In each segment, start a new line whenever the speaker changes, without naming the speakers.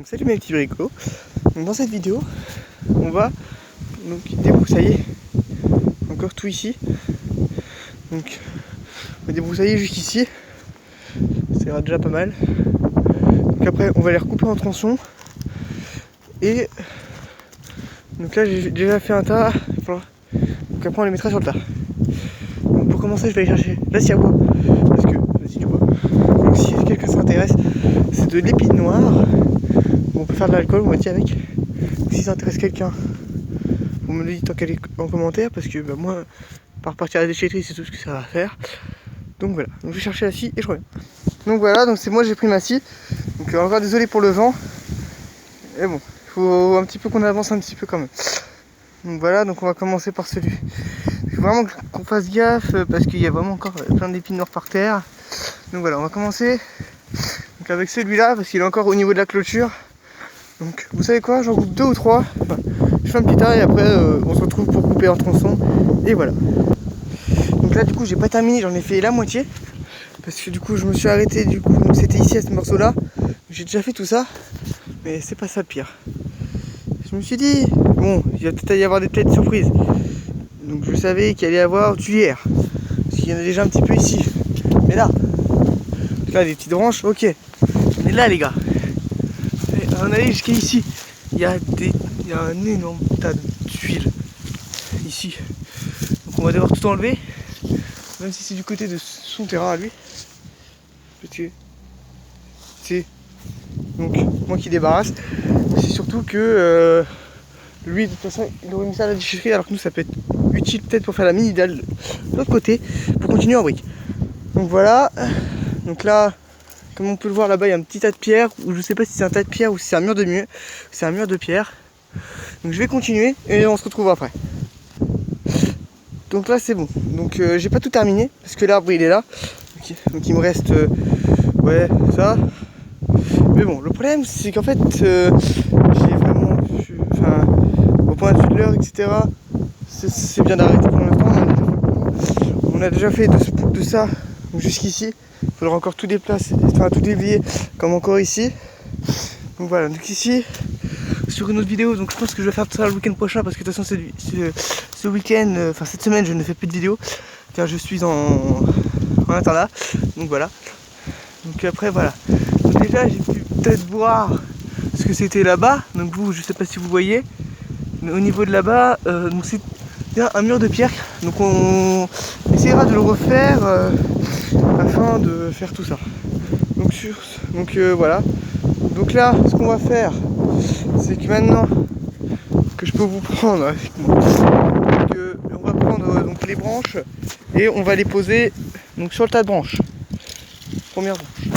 Salut mes petits bricolos. Donc dans cette vidéo, on va donc débroussailler encore tout ici. Donc on va débroussailler jusqu'ici. Ça ira déjà pas mal. Donc après on va les recouper en tronçons. Et donc là j'ai déjà fait un tas. Donc après on les mettra sur le tas. Donc pour commencer je vais aller chercher la scie à bois. Parce que vas-y du bois. Donc si quelqu'un s'intéresse, c'est de l'épine noire. On peut faire de l'alcool moitié avec. Donc, si ça intéresse quelqu'un, vous me le dites en commentaire parce que bah, moi, par partir à la déchetterie, c'est tout ce que ça va faire. Donc voilà, donc je vais chercher la scie et je reviens. Donc voilà, donc c'est moi j'ai pris ma scie. Donc encore désolé pour le vent. Et bon, il faut un petit peu qu'on avance un petit peu quand même. Donc voilà, donc on va commencer par celui. Il faut vraiment qu'on fasse gaffe parce qu'il y a vraiment encore plein d'épines noires par terre. Donc voilà, on va commencer donc avec celui-là parce qu'il est encore au niveau de la clôture. Donc vous savez quoi, j'en coupe 2 ou 3, enfin, je fais un petit tas et après on se retrouve pour couper en tronçons et voilà. Donc là du coup j'ai pas terminé, j'en ai fait la moitié parce que du coup je me suis arrêté, du coup donc c'était ici à ce morceau là, j'ai déjà fait tout ça mais c'est pas ça le pire. Je me suis dit bon, il va peut-être y avoir des têtes surprises, donc je savais qu'il allait y avoir du lierre parce qu'il y en a déjà un petit peu ici, mais là des petites branches, ok, mais là les gars, on allait jusqu'à ici, il y a un énorme tas d'huile ici. Donc on va devoir tout enlever, même si c'est du côté de son terrain à lui. Parce que c'est donc moi qui débarrasse. C'est surtout que lui de toute façon il aurait mis ça à la déchetterie alors que nous ça peut être utile peut-être pour faire la mini dalle de l'autre côté pour continuer en brique. Donc voilà, donc là comme on peut le voir là-bas, il y a un petit tas de pierres, ou je sais pas si c'est un tas de pierres ou si c'est un mur de mieux. C'est un mur de pierres. Donc je vais continuer et on se retrouve après. Donc là c'est bon. Donc j'ai pas tout terminé parce que l'arbre il est là. Donc il me reste ouais ça. Mais bon, le problème c'est qu'en fait j'ai vraiment, enfin au point de vue de l'heure etc. C'est bien d'arrêter pour l'instant. On a déjà fait de ça jusqu'ici. Il faudra encore tout déplacer, enfin tout dévier comme encore ici. Donc voilà, donc ici sur une autre vidéo, donc je pense que je vais faire ça le week-end prochain parce que de toute façon ce week-end, enfin cette semaine je ne fais plus de vidéo car je suis en internat. Donc voilà. Donc après voilà. Donc déjà j'ai pu peut-être voir ce que c'était là-bas. Donc vous, je sais pas si vous voyez, mais au niveau de là-bas, donc c'est un mur de pierre. Donc on essaiera de le refaire afin de faire tout ça. Donc voilà. Donc là, ce qu'on va faire, c'est que maintenant que je peux vous prendre avec moi, on va prendre donc les branches et on va les poser donc sur le tas de branches. Première branche.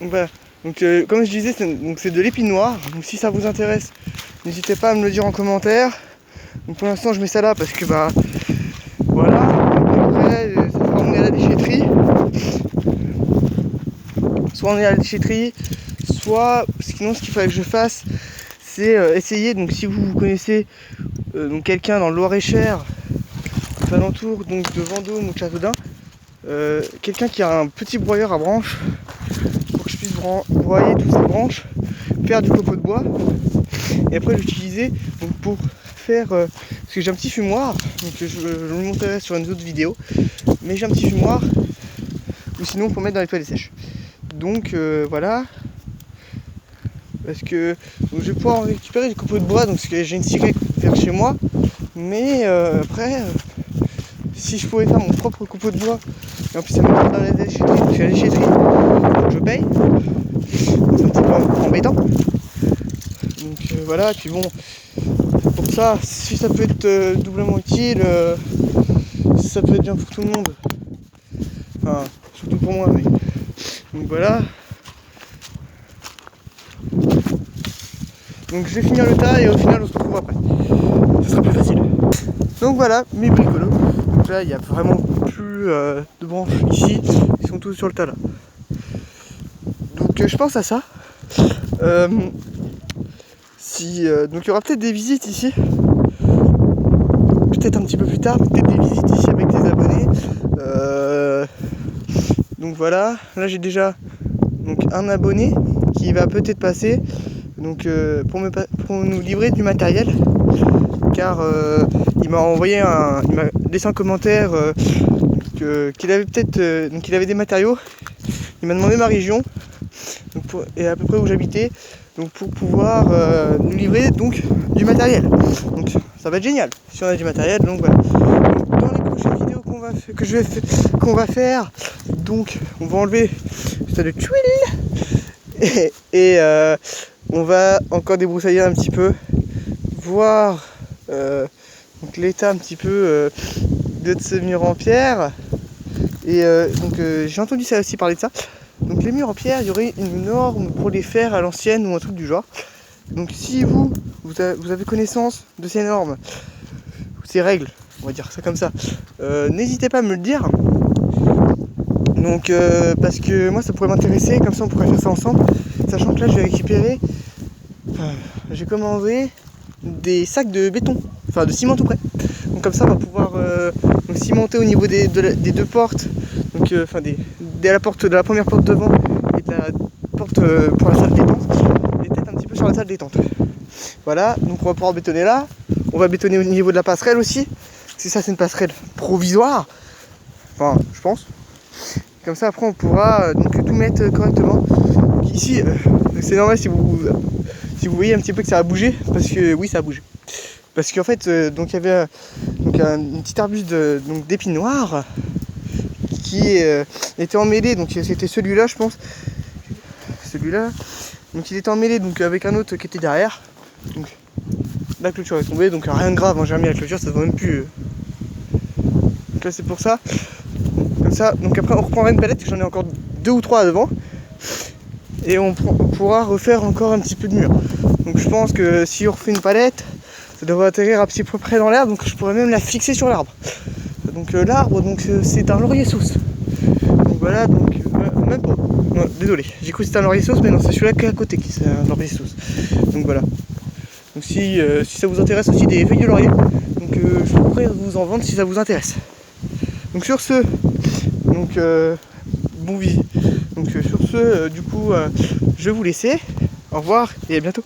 Donc voilà. Donc comme je disais, c'est de l'épine noire. Donc si ça vous intéresse, n'hésitez pas à me le dire en commentaire. Donc pour l'instant, je mets ça là parce que bah voilà. Après, ça sera emmené à la déchetterie. Soit on est à la déchetterie, soit sinon ce qu'il fallait que je fasse c'est essayer, donc si vous connaissez donc quelqu'un dans le Loir-et-Cher, aux alentours donc de Vendôme ou de Châteaudun, quelqu'un qui a un petit broyeur à branches pour que je puisse broyer toutes ces branches, faire du copeau de bois et après l'utiliser donc pour faire parce que j'ai un petit fumoir, donc je le montrerai sur une autre vidéo, mais j'ai un petit fumoir ou sinon pour mettre dans les toilettes sèches. Donc voilà, parce que donc, je vais pouvoir en récupérer du copeau de bois, donc parce que j'ai une scierie vers chez moi, mais après si je pouvais faire mon propre copeau de bois et en plus ça me met dans la déchetterie, parce que la déchetterie donc je paye, c'est un petit peu embêtant. Donc voilà, et puis bon, pour ça, si ça peut être doublement utile, si ça peut être bien pour tout le monde, enfin surtout pour moi, mais donc voilà. Donc je vais finir le tas et au final on se retrouve après. Ce sera plus facile. Donc voilà mes bricolos. Donc là il n'y a vraiment plus de branches ici. Ils sont tous sur le tas là. Donc je pense à ça. Donc il y aura peut-être des visites ici. Peut-être un petit peu plus tard. Peut-être des visites ici avec des abonnés. Donc voilà. Là j'ai déjà donc un abonné qui va peut-être passer donc, pour nous livrer du matériel, car il m'a envoyé il m'a laissé un commentaire qu'il avait peut-être donc il avait des matériaux. Il m'a demandé ma région donc et à peu près où j'habitais, donc pour pouvoir nous livrer donc du matériel. Donc ça va être génial si on a du matériel. Donc voilà. Dans les prochaines vidéos qu'on va faire, donc on va enlever ça de tuiles et on va encore débroussailler un petit peu, voir donc l'état un petit peu de ce mur en pierre. Et donc j'ai entendu ça aussi parler de ça. Donc les murs en pierre, il y aurait une norme pour les faire à l'ancienne ou un truc du genre. Donc si vous avez connaissance de ces normes, ces règles, on va dire ça comme ça, n'hésitez pas à me le dire. Donc parce que moi ça pourrait m'intéresser, comme ça on pourrait faire ça ensemble. Sachant que là je vais récupérer, j'ai commandé des sacs de béton, enfin de ciment tout près. Donc comme ça on va pouvoir donc cimenter au niveau des deux portes, donc enfin de la porte, de la première porte devant et de la porte pour la salle détente, et peut-être un petit peu sur la salle détente. Voilà, donc on va pouvoir bétonner là. On va bétonner au niveau de la passerelle aussi. Si ça c'est une passerelle provisoire, enfin je pense. Comme ça après on pourra donc tout mettre correctement. Donc, ici c'est normal si vous voyez un petit peu que ça a bougé, parce que oui ça a bougé. Parce qu'en fait donc il y avait donc un petit arbuste d'épines noires qui était emmêlé, donc c'était celui-là je pense. Celui-là. Donc il était emmêlé donc avec un autre qui était derrière. Donc la clôture est tombée, donc rien de grave, hein, j'ai remis la clôture, ça se voit même plus. Donc là c'est pour ça. Comme ça, donc après on reprendra une palette, j'en ai encore 2 ou 3 devant. Et on pourra refaire encore un petit peu de mur. Donc je pense que si on refait une palette, ça devrait atterrir à petit peu près dans l'herbe, donc je pourrais même la fixer sur l'arbre. Donc l'arbre, donc c'est un laurier sauce. Donc voilà, donc même pas. Non, désolé, j'ai cru que c'était un laurier sauce, mais non, c'est celui-là qui est à côté qui c'est un laurier sauce. Donc voilà. Donc si ça vous intéresse aussi des feuilles de laurier, donc je pourrais vous en vendre si ça vous intéresse. Donc sur ce, donc bon visite. Donc sur ce, du coup, je vais vous laisser. Au revoir et à bientôt.